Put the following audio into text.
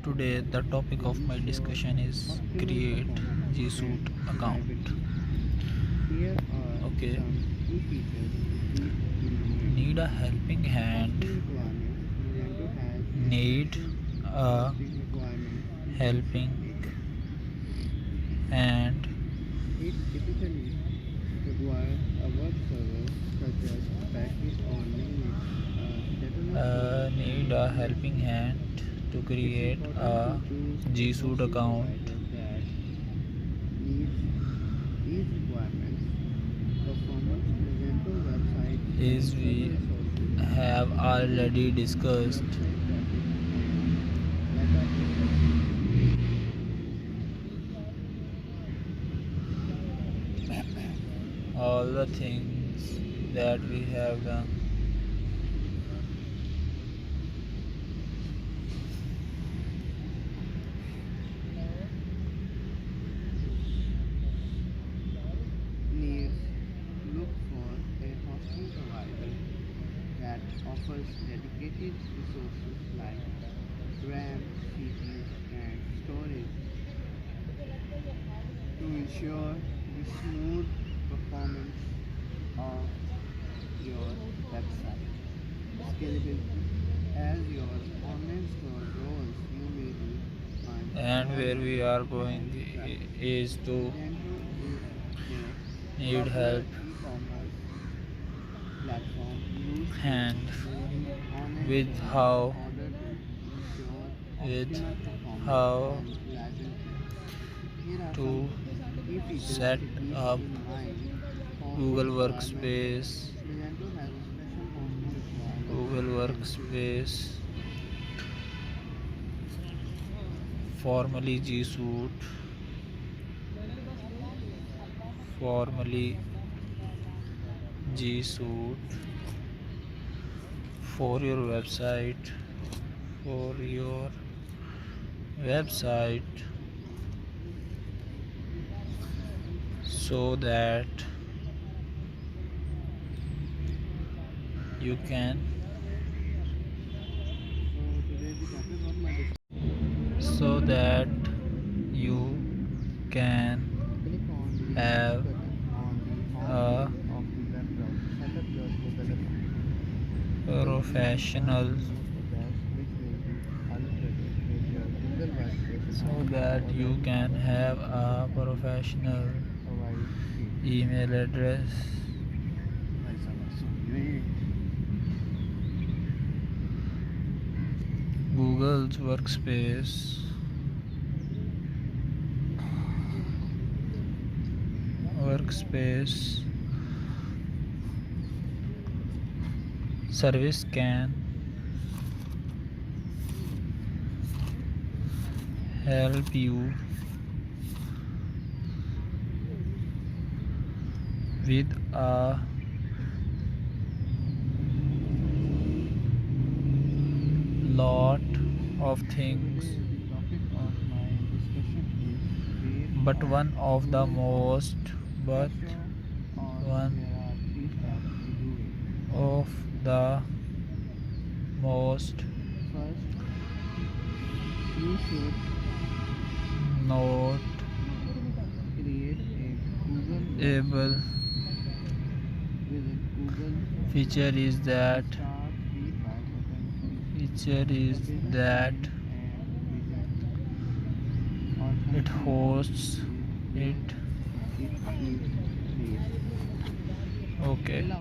Today the topic of my discussion is create G Suite account. Here are Okay, some key features to keep in need a mind. helping hand, Hosting requirements. Magento has need restricted a hosting requirements in social helping media. hand, It typically requires a web server such as Apache or Minix, a database server, need and a DNS helping server. hand to It's create important to a choose a G Suite hosting account. provider that meets these requirements. Performance. Magento websites and As server we resources have already discussed, website traffic and data infrastructure. all the things that we have done. Needs. Look for a hosting provider that offers dedicated resources like RAM, CPU, and storage to ensure the smooth performance of your website. Scalability. As your online store grows, you may need to find And more where we ways are to going manage traffic. is to Magento is a need popular help e-commerce platform used to and managing online with stores in how order to ensure with optimal performance how and reliability. Here are some to key features set to keep up in mind. Hosting Google requirements. Workspace, Magento has a special hosting requirements Google and Workspace, formerly G Suite, formerly G Suite for your website, for your website, so that you can so today the topic of my discussion. so that you can Click on the next have button on the home a page of the web browser. Set up your Google account. Click the Start professional Remote box which will be allocated with your Google Workspace so account that you already can have associated with a it. professional Provide details. email address, भाई साहब सुनिए Google's Workspace, workspace service can help you with a lot of So things, today the topic of my discussion is create but a one of the Google account. most but First of all, one there are three steps to do it. of the most First, you should notable create a Google workspace. Visit Google feature is that Start the Try button feature in the is business that menu and visit it Authentic hosts is where it. it is created. Okay.